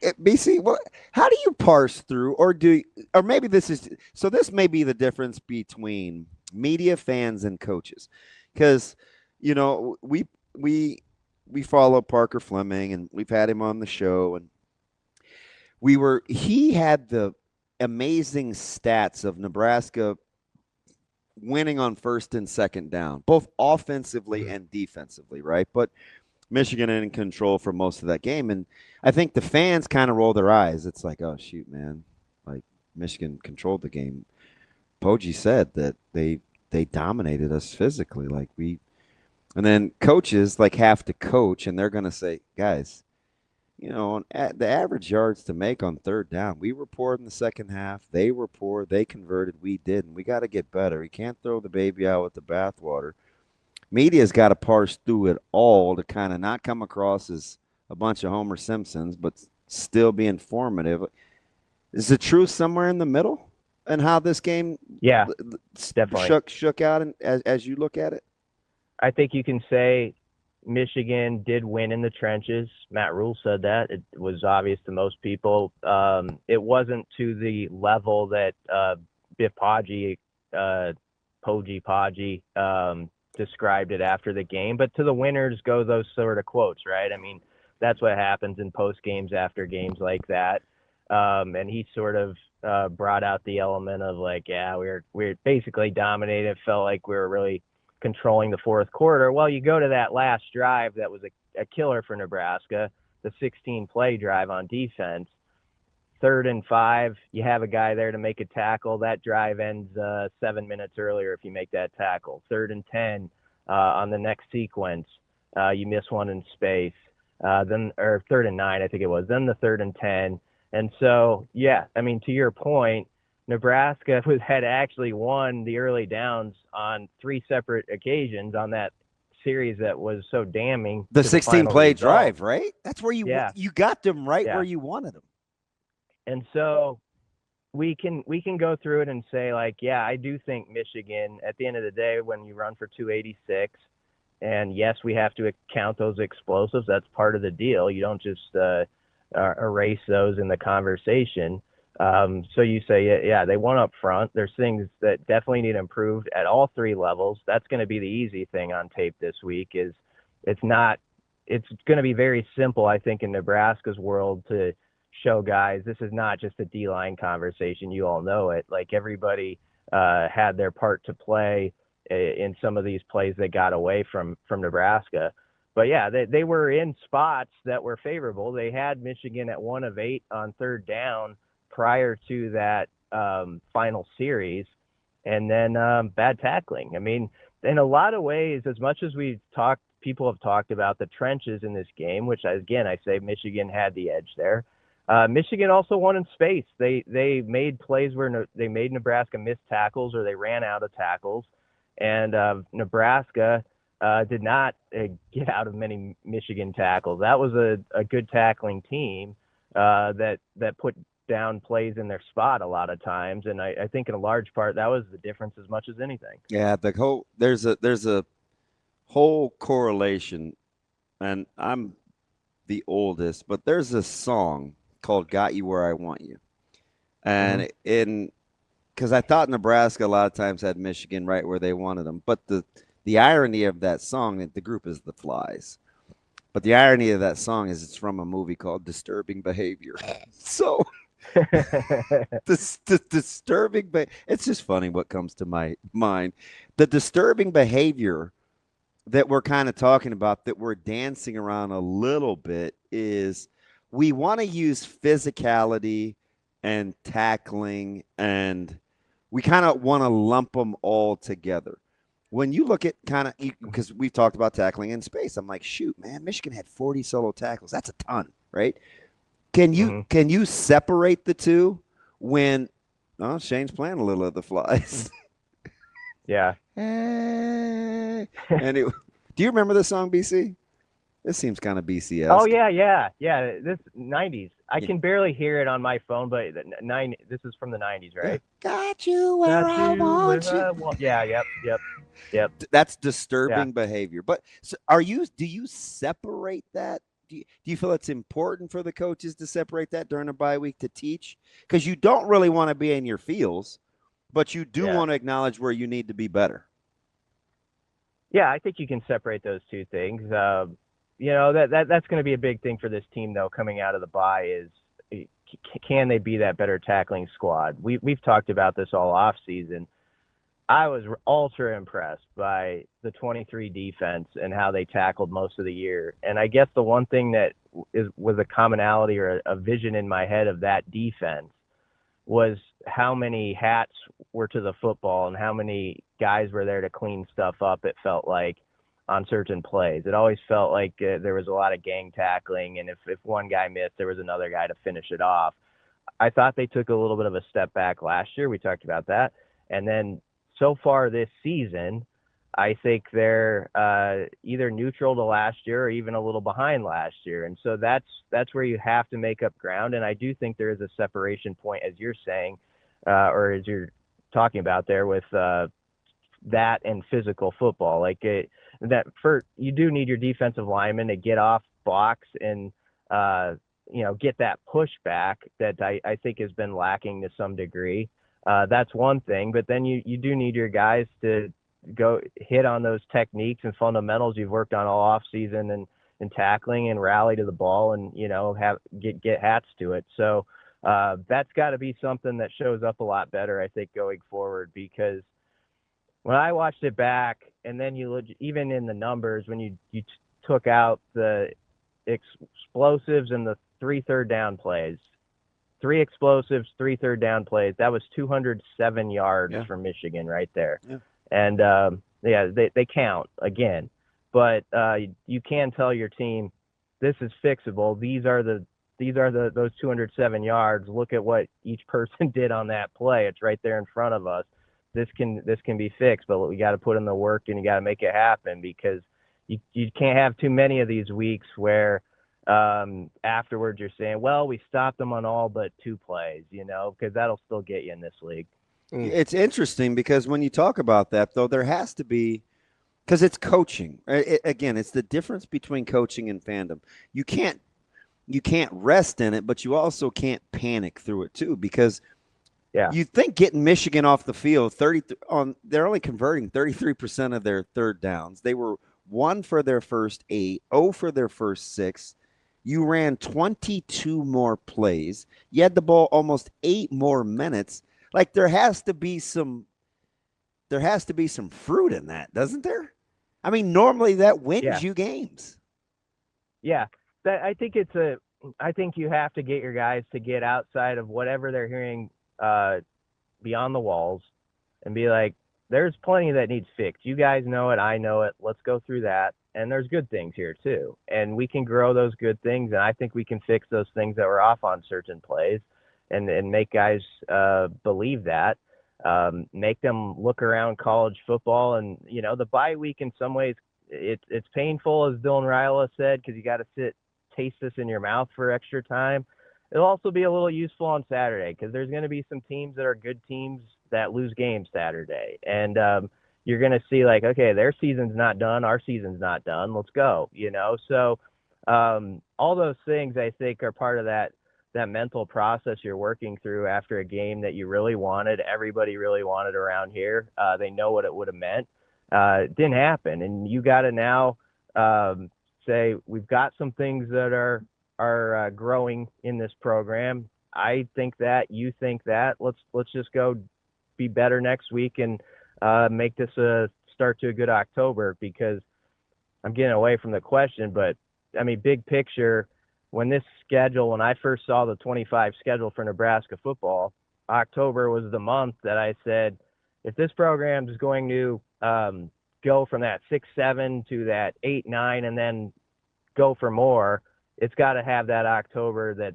BC, how do you parse through, or maybe this may be the difference between media fans and coaches, because we we follow Parker Fleming, and we've had him on the show, and he had the amazing stats of Nebraska winning on first and second down, both offensively and defensively, right? But Michigan in control for most of that game. And I think the fans kind of roll their eyes. It's like, oh, shoot, man. Like, Michigan controlled the game. Poggi said that they dominated us physically. And then coaches have to coach, and they're going to say, guys, the average yards to make on third down, we were poor in the second half. They were poor. They converted. We didn't. We got to get better. We can't throw the baby out with the bathwater. Media's got to parse through it all to kind of not come across as a bunch of Homer Simpsons, but still be informative. Is the truth somewhere in the middle and how this game definitely shook out as you look at it? I think you can say Michigan did win in the trenches. Matt Rhule said that. It was obvious to most people. It wasn't to the level that Biff Poggi, described it after the game. But to the winners go those sort of quotes, right? I mean, that's what happens in post games after games like that. And he sort of brought out the element of we're basically dominated. It felt like we were really controlling the fourth quarter. Well, you go to that last drive that was a killer for Nebraska, the 16-play drive on defense. 3rd and 5, you have a guy there to make a tackle. That drive ends 7 minutes earlier if you make that tackle. 3rd and 10 on the next sequence, you miss one in space. Or 3rd and 9, I think it was. Then the 3rd and 10. And so, I mean, to your point, Nebraska had actually won the early downs on 3 separate occasions on that series that was so damning. The 16-play drive, right? That's where you got them right where you wanted them. And so we can go through it and say, I do think Michigan, at the end of the day, when you run for 286, and yes, we have to count those explosives. That's part of the deal. You don't just erase those in the conversation. So you say, they won up front. There's things that definitely need improved at all 3 levels. That's going to be the easy thing on tape this week. It's going to be very simple, I think, in Nebraska's world to show guys this is not just a D-line conversation. You all know it. Like, everybody had their part to play in some of these plays that got away from Nebraska. But they were in spots that were favorable. They had Michigan at 1 of 8 on 3rd down prior to that final series, and then bad tackling. I mean, in a lot of ways, as much as people have talked about the trenches in this game, which again, I say Michigan had the edge there. Michigan also won in space. They made plays where they made Nebraska miss tackles or they ran out of tackles, and Nebraska did not get out of many Michigan tackles. That was a good tackling team that put down plays in their spot a lot of times, and I think in a large part that was the difference as much as anything. Yeah, there's a whole correlation, and I'm the oldest, but there's a song called "Got You Where I Want You," and because I thought Nebraska a lot of times had Michigan right where they wanted them, but the irony of that song, the group is the Flies, but the irony of that song is it's from a movie called Disturbing Behavior. So the disturbing, it's just funny what comes to my mind. The disturbing behavior that we're kind of talking about, that we're dancing around a little bit, is we want to use physicality and tackling, and we kind of want to lump them all together. When you look at because we've talked about tackling in space, I'm like, shoot, man, Michigan had 40 solo tackles. That's a ton, right? Can you separate the two when Shane's playing a little of the Flies? Yeah. Anyway, do you remember the song, BC? This seems kind of BCS. Oh yeah. This 90s. I can barely hear it on my phone, but this is from the 90s, right? Got you where I want you. Yeah. Yep. That's disturbing behavior. But do you separate that do you feel it's important for the coaches to separate that during a bye week to teach? Because you don't really want to be in your feels, but you do Yeah. want to acknowledge where you need to be better. Yeah, I think you can separate those two things. That's going to be a big thing for this team, though, coming out of the bye is can they be that better tackling squad? We've talked about this all off season. I was ultra impressed by the 23 defense and how they tackled most of the year. And I guess the one thing that was a commonality or a vision in my head of that defense was how many hats were to the football and how many guys were there to clean stuff up, it felt like, on certain plays. It always felt like there was a lot of gang tackling, and if one guy missed, there was another guy to finish it off. I thought they took a little bit of a step back last year. We talked about that. And then so far this season, I think they're either neutral to last year or even a little behind last year. And so that's where you have to make up ground. And I do think there is a separation point, as you're saying, or as you're talking about there with that and physical football. Like you do need your defensive linemen to get off blocks and get that pushback that I think has been lacking to some degree. That's one thing, but then you do need your guys to go hit on those techniques and fundamentals you've worked on all off season and tackling and rally to the ball and, get hats to it. So that's got to be something that shows up a lot better, I think, going forward, because when I watched it back and then you look, even in the numbers, when you took out the explosives and the 3 third down plays, 3 explosives, 3 third down plays, that was 207 yards for Michigan right there. Yeah. And they count again, but you can tell your team this is fixable. These are those 207 yards. Look at what each person did on that play. It's right there in front of us. This can be fixed, but we got to put in the work and you got to make it happen, because you can't have too many of these weeks where afterwards you're saying, well, we stopped them on all but 2 plays, because that'll still get you in this league. It's interesting because when you talk about that, though, there has to be, because it's coaching. Again, it's the difference between coaching and fandom. You can't rest in it, but you also can't panic through it too, because you think getting Michigan off the field, they're only converting 33% of their third downs. They were 1 for their first 8, 0 for their first 6. You ran 22 more plays. You had the ball almost 8 more minutes. Like there has to be some fruit in that, doesn't there? I mean, normally that wins you games. Yeah, I think you have to get your guys to get outside of whatever they're hearing beyond the walls and be like, there's plenty that needs fixed. You guys know it. I know it. Let's go through that. And there's good things here too. And we can grow those good things. And I think we can fix those things that were off on certain plays and make guys believe that, make them look around college football. And, the bye week in some ways, it's painful, as Dylan Rhule said, because you got to taste this in your mouth for extra time. It'll also be a little useful on Saturday, because there's going to be some teams that are good teams that lose games Saturday. And you're going to see like, okay, their season's not done. Our season's not done. Let's go, So all those things, I think, are part of that mental process you're working through after a game that you really wanted. Everybody really wanted around here. They know what it would have meant. It didn't happen. And you got to now say, we've got some things that are growing in this program. I think that, you think that. Let's just go be better next week and make this a start to a good October, because I'm getting away from the question, but I mean, big picture, when I first saw the 25 schedule for Nebraska football, October was the month that I said, if this program is going to go from that 6-7 to that 8-9 and then go for more, it's got to have that October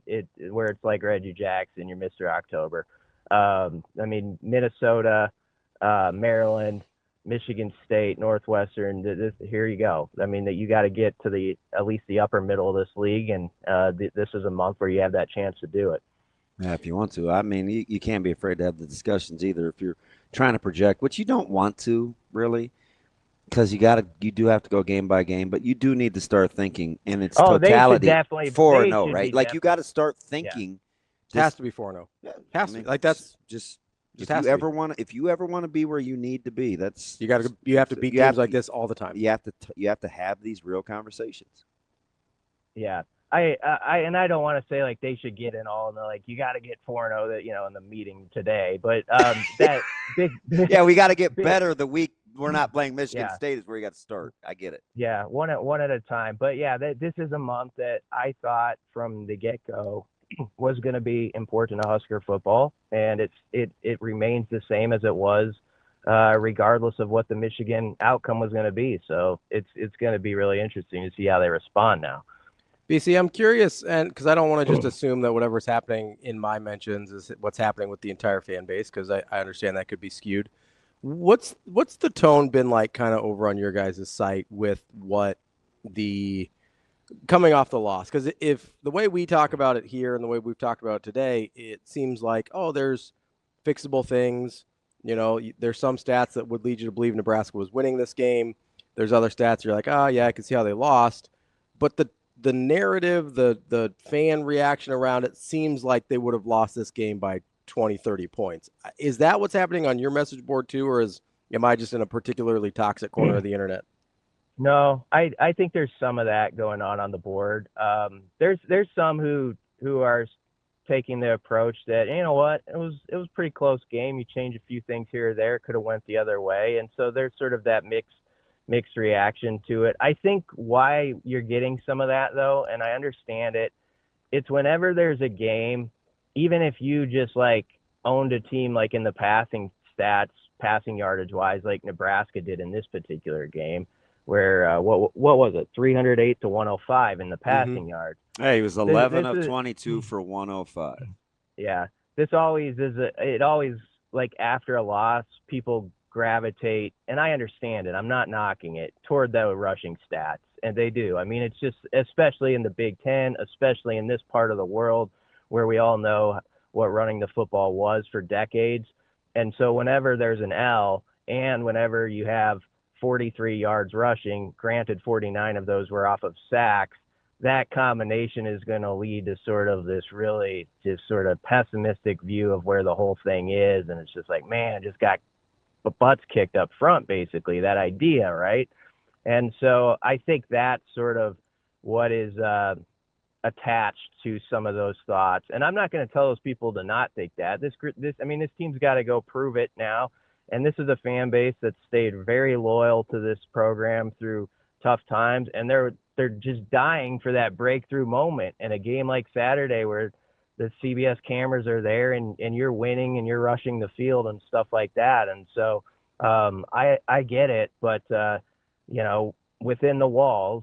where it's like Reggie Jackson, you're Mr. October. I mean, Minnesota, Maryland, Michigan State, Northwestern, here you go. I mean, that you got to get to at least the upper middle of this league, and this is a month where you have that chance to do it. Yeah, if you want to. I mean, you can't be afraid to have the discussions either if you're trying to project, which you don't want to, really. Because you do have to go game by game, but you do need to start thinking in its Oh, they should totality definitely. 4-0, Be right? Like you got definitely. to start Yeah. thinking. It has Just to be 4-0. yeah, I Has to be. mean, Like that's just just if has you to be. ever want to be where you need to be, that's You have to beat you teams have like this all the time. you have to have these real conversations. Yeah. I don't want to say like they should get in all and like you got to get 4-0 that in the meeting today, but that big Yeah, we got to get big, better the week we're not playing Michigan yeah. State is where you got to start. I get it. Yeah, one at a time. But yeah, this is a month that I thought from the get go was going to be important to Husker football, and it remains the same as it was, regardless of what the Michigan outcome was going to be. So it's going to be really interesting to see how they respond now. BC, I'm curious, and because I don't want to just assume that whatever's happening in my mentions is what's happening with the entire fan base, because I understand that could be skewed. What's the tone been like kind of over on your guys' site with what the coming off the loss? Because if the way we talk about it here and the way we've talked about it today, it seems like, oh, there's fixable things. There's some stats that would lead you to believe Nebraska was winning this game. There's other stats you're like, oh, yeah, I can see how they lost. But the narrative, the fan reaction around it seems like they would have lost this game by 20, 30 points. Is that what's happening on your message board too, or am I just in a particularly toxic corner of the internet? No, I think there's some of that going on the board. There's some who are taking the approach that what, it was a pretty close game. You change a few things here or there, could have went the other way, and so there's sort of that mixed reaction to it. I think why you're getting some of that though, and I understand it, it's whenever there's a game, even if you just like owned a team like in the passing stats, passing yardage wise, like Nebraska did in this particular game, where what was it, 308 to 105 in the passing yards. Hey, he was 11 this of 22 for 105. Yeah, this always is it always, like, after a loss, people gravitate, and I understand it, I'm not knocking it, toward the rushing stats, and they do. I mean, it's just, especially in the Big Ten, especially in this part of the world where we all know what running the football was for decades. And so whenever there's an L and whenever you have 43 yards rushing, granted 49 of those were off of sacks, that combination is going to lead to sort of this really just sort of pessimistic view of where the whole thing is. And it's just like, man, it just got butts kicked up front, basically, that idea, right? And so I think that's sort of what is attached to some of those thoughts. And I'm not going to tell those people to not think that. This team's got to go prove it now. And this is a fan base that stayed very loyal to this program through tough times, and they're just dying for that breakthrough moment. And a game like Saturday where the CBS cameras are there and you're winning and you're rushing the field and stuff like that. And so I get it, but within the walls,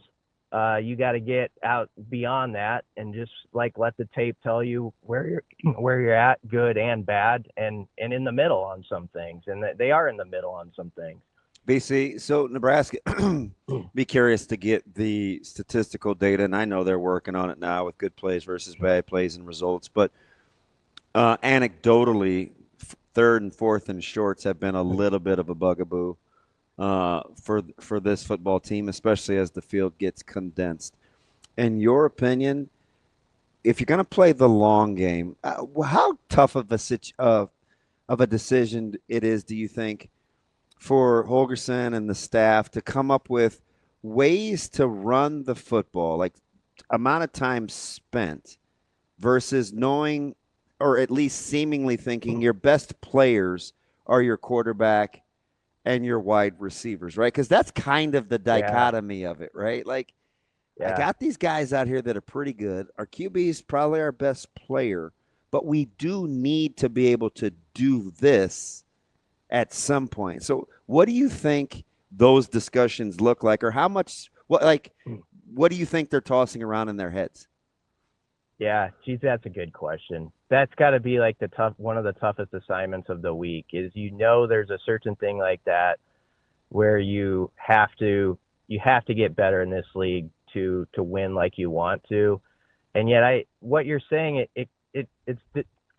you got to get out beyond that and just like let the tape tell you where you're at, good and bad, and in the middle on some things, and they are in the middle on some things. BC, so Nebraska, be curious to get the statistical data, and I know they're working on it now with good plays versus bad plays and results, but anecdotally, third and fourth and shorts have been a little bit of a bugaboo for this football team, especially as the field gets condensed. In your opinion, if you're going to play the long game, how tough of a decision it is, do you think, for Holgorsen and the staff to come up with ways to run the football, like amount of time spent versus knowing, or at least seemingly thinking, your best players are your quarterback and your wide receivers, right? Because that's kind of the dichotomy of it, right? Like, I got these guys out here that are pretty good. Our QB is probably our best player, but we do need to be able to do this at some point. So what do you think those discussions look like, or what do you think they're tossing around in their heads? Yeah, geez, that's a good question. That's got to be like one of the toughest assignments of the week is, there's a certain thing like that where you have to get better in this league to win like you want to. And yet what you're saying, it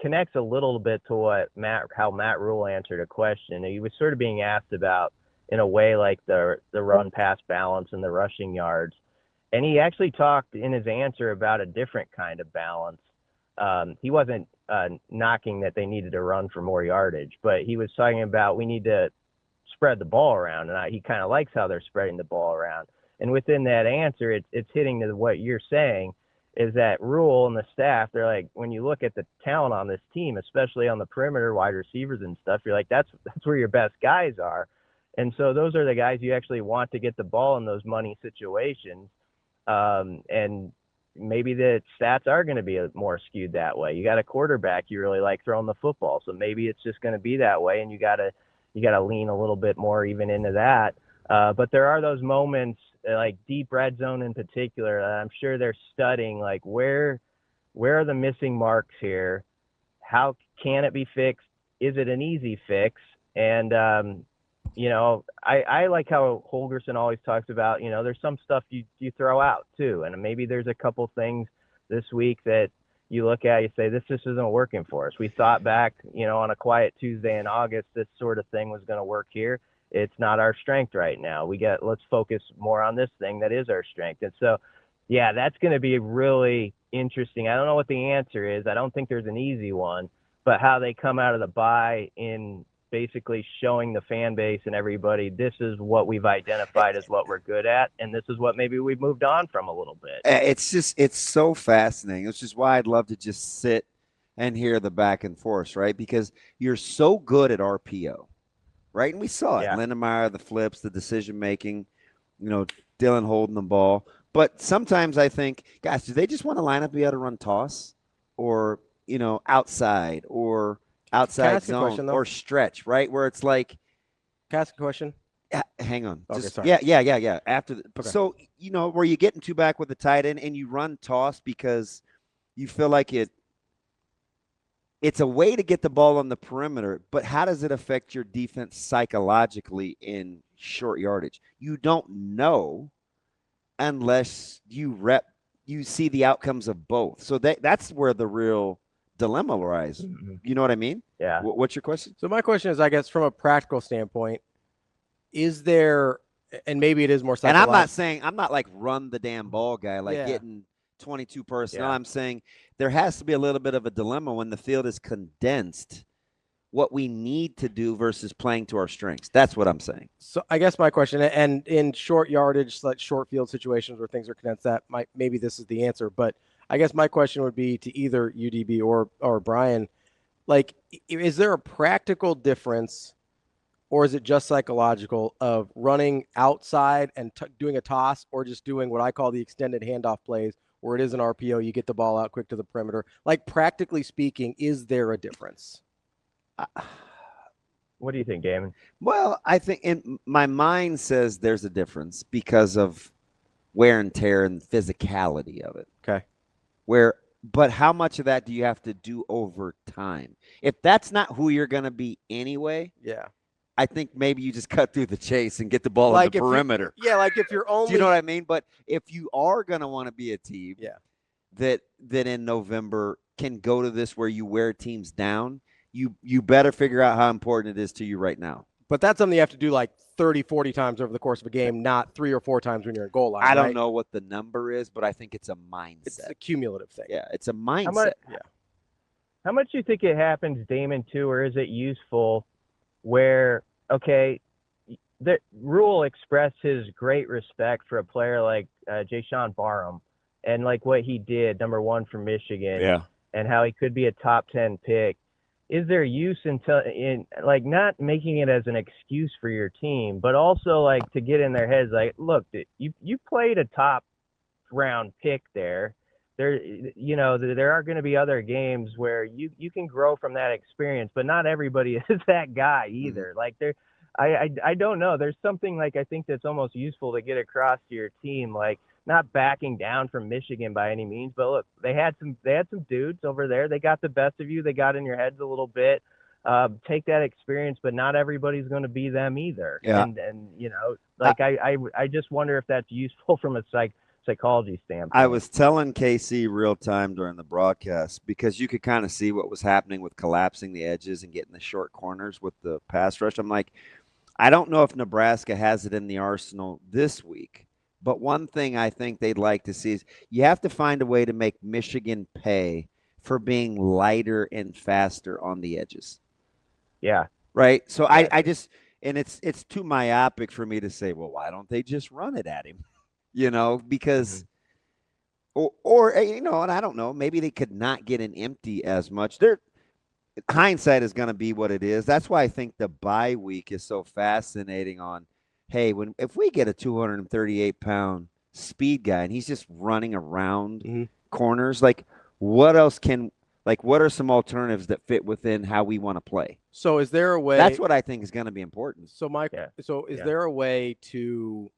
connects a little bit to how Matt Rhule answered a question. He was sort of being asked about in a way like the run pass balance and the rushing yards. And he actually talked in his answer about a different kind of balance. He wasn't knocking that they needed to run for more yardage, but he was talking about we need to spread the ball around, and he kind of likes how they're spreading the ball around. And within that answer, it's hitting to what you're saying, is that Rhule and the staff, they're like, when you look at the talent on this team, especially on the perimeter, wide receivers and stuff, you're like, that's where your best guys are. And so those are the guys you actually want to get the ball in those money situations. And maybe the stats are going to be more skewed that way. You got a quarterback you really like throwing the football, so maybe it's just going to be that way, and you got to lean a little bit more even into that. But there are those moments, like deep red zone in particular, I'm sure they're studying, like where are the missing marks here? How can it be fixed? Is it an easy fix? And I like how Holgorsen always talks about, there's some stuff you throw out too. And maybe there's a couple things this week that you look at, you say, this just isn't working for us. We thought back, on a quiet Tuesday in August, this sort of thing was going to work here. It's not our strength right now. Let's focus more on this thing that is our strength. And so, yeah, that's going to be really interesting. I don't know what the answer is. I don't think there's an easy one, but how they come out of the bye in basically showing the fan base and everybody, this is what we've identified as what we're good at, and this is what maybe we've moved on from a little bit. It's so fascinating. It's just why I'd love to just sit and hear the back and forth, right? Because you're so good at RPO, right? And we saw it. Yeah. Lindemeyer, the flips, the decision-making, Dylan holding the ball. But sometimes I think, gosh, do they just want to line up, be able to run toss or, outside or – outside zone or stretch, right? Where it's like, can I ask a question? Hang on. Okay, just, sorry. Yeah. After Okay. So, where you get in two back with the tight end and you run toss because you feel like it's a way to get the ball on the perimeter, but how does it affect your defense psychologically in short yardage? You don't know unless you see the outcomes of both. So that's where the real dilemma lies. You know what I mean? Yeah. What's your question? So my question is, I guess, from a practical standpoint, is there, and maybe it is more psychological. And I'm not like run the damn ball guy, like getting 22 personnel. Yeah. I'm saying there has to be a little bit of a dilemma when the field is condensed, what we need to do versus playing to our strengths. That's what I'm saying. So I guess my question, and in short yardage, like short field situations where things are condensed, maybe this is the answer, but I guess my question would be to either UDB or Brian, like, is there a practical difference, or is it just psychological, of running outside and doing a toss, or just doing what I call the extended handoff plays where it is an RPO, you get the ball out quick to the perimeter? Like, practically speaking, is there a difference? What do you think, Damon? Well, I think in my mind says there's a difference because of wear and tear and physicality of it. Okay. But how much of that do you have to do over time? If that's not who you're going to be anyway, I think maybe you just cut through the chase and get the ball on the perimeter. Like if you're only – do you know what I mean? But if you are going to want to be a team that in November can go to this where you wear teams down, you better figure out how important it is to you right now. But that's something you have to do like 30, 40 times over the course of a game, not 3 or 4 times when you're in goal line. I don't know what the number is, but I think it's a mindset. It's a cumulative thing. Yeah, it's a mindset. How much do you think it happens, Damon, too, or is it useful where, okay, Rhule expressed his great respect for a player like Jayshawn Barham and like what he did, number 1 for Michigan, and how he could be a top 10 pick. Is there use in like not making it as an excuse for your team, but also like to get in their heads, like, look, you played a top round pick there. There are going to be other games where you can grow from that experience, but not everybody is that guy either. Like I don't know. There's something like I think that's almost useful to get across to your team, like not backing down from Michigan by any means, but look, they had some dudes over there. They got the best of you. They got in your heads a little bit. Take that experience, but not everybody's going to be them either. Yeah. And I just wonder if that's useful from a psychology standpoint. I was telling KC real time during the broadcast because you could kind of see what was happening with collapsing the edges and getting the short corners with the pass rush. I'm like, I don't know if Nebraska has it in the arsenal this week, but one thing I think they'd like to see is you have to find a way to make Michigan pay for being lighter and faster on the edges. Yeah. Right. So I just, and it's too myopic for me to say, well, why don't they just run it at him? Because, or and I don't know, maybe they could not get an empty as much. Hindsight is going to be what it is. That's why I think the bye week is so fascinating on, hey, if we get a 238-pound speed guy and he's just running around corners, like what else what are some alternatives that fit within how we want to play? So is there a way? That's what I think is going to be important. So is there a way to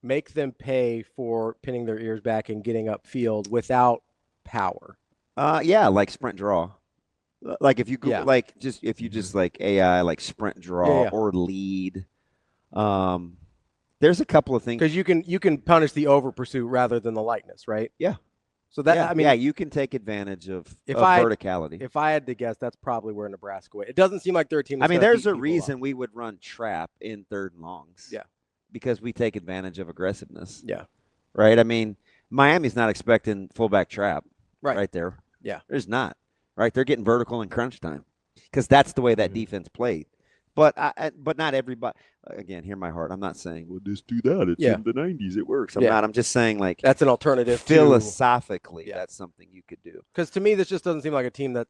make them pay for pinning their ears back and getting upfield without power? Like sprint draw. Like if you go, like AI, like sprint draw or lead. There's a couple of things because you can punish the over pursuit rather than the lightness, right? Yeah. So that you can take advantage of verticality. If I had to guess, that's probably where Nebraska went. It doesn't seem like they're a team. There's a reason we would run trap in 3rd and longs. Yeah, because we take advantage of aggressiveness. Yeah, right. Miami's not expecting fullback trap. Right there. Yeah, there's not. Right, they're getting vertical in crunch time because that's the way that defense played. But not everybody. Again, hear my heart. I'm not saying we'll just do that. It's in the 90s. It works. I'm just saying that's an alternative. Philosophically, that's something you could do. Because to me, this just doesn't seem like a team that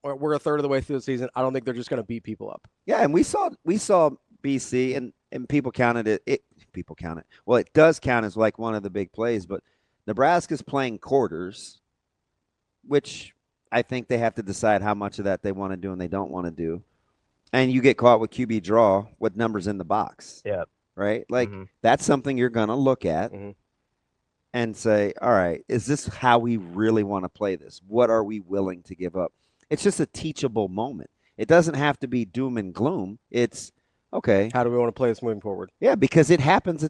we're a third of the way through the season. I don't think they're just going to beat people up. Yeah, and we saw BC and people counted it. People count it. Well, it does count as like one of the big plays. But Nebraska's playing quarters, which I think they have to decide how much of that they want to do and they don't want to do. And you get caught with QB draw with numbers in the box. Yeah. Right? Like, that's something you're going to look at and say, all right, is this how we really want to play this? What are we willing to give up? It's just a teachable moment. It doesn't have to be doom and gloom. It's, okay. How do we want to play this moving forward? Yeah, because it happens.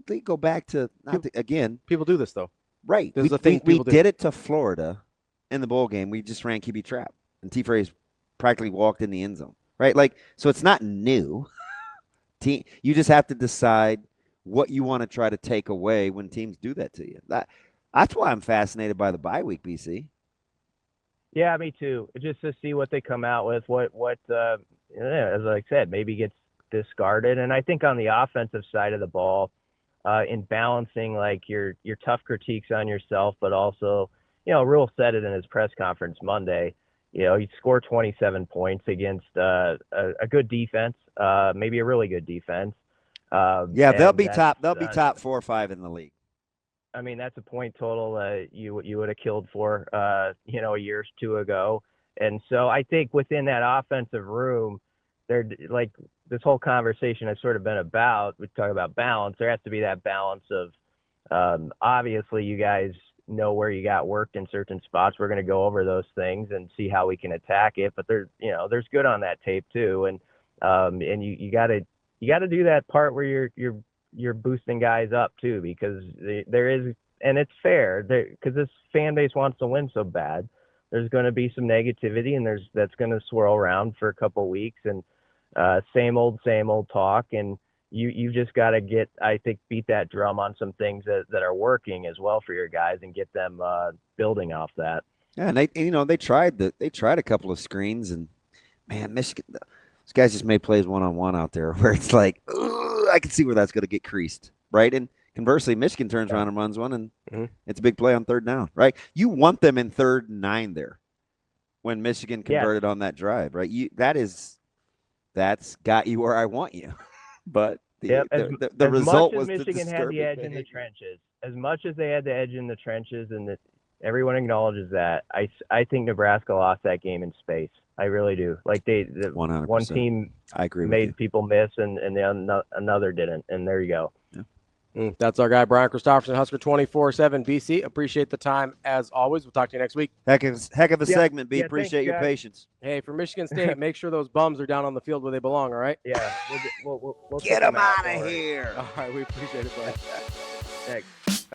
They go back to, again. People do this, though. Right. This is the thing we did it to Florida in the bowl game. We just ran QB trap. And T-Fray's practically walked in the end zone. Right? So it's not new. You just have to decide what you want to try to take away when teams do that to you. That's why I'm fascinated by the bye week, BC. Yeah, me too. Just to see what they come out with, what as I said, maybe gets discarded. And I think on the offensive side of the ball, in balancing like your tough critiques on yourself, but also, Rhule said it in his press conference Monday. You score 27 points against a good defense, maybe a really good defense. They'll be top 4 or 5 in the league. That's a point total you would have killed for, a year or two ago. And so I think within that offensive room, they're like this whole conversation has sort of been about. We talk about balance. There has to be that balance of obviously you guys know where you got worked in certain spots. We're going to go over those things and see how we can attack it. But there's good on that tape too. And you got to do that part where you're boosting guys up too, because there is, and it's fair because this fan base wants to win so bad. There's going to be some negativity and that's going to swirl around for a couple of weeks and same old talk. And you just got to beat that drum on some things that are working as well for your guys and get them building off that. Yeah, and they tried a couple of screens, and man, Michigan, those guys just made plays one-on-one out there where it's like, I can see where that's going to get creased, right? And conversely, Michigan turns around and runs one, and it's a big play on 3rd down, right? You want them in 3rd and 9 there when Michigan converted on that drive, right? That's got you where I want you. But the result was Michigan had the edge in the trenches. As much as they had the edge in the trenches, and that everyone acknowledges that, I think Nebraska lost that game in space. I really do. Like 100%. One team I agree made people miss, and another didn't. And there you go. Yeah. That's our guy, Brian Christopherson, Husker247 BC. Appreciate the time as always. We'll talk to you next week. Heck of a segment, B. Appreciate your patience. Hey, for Michigan State, make sure those bums are down on the field where they belong, all right? Yeah. We'll get them out of here. All right, we appreciate it, buddy. Thanks.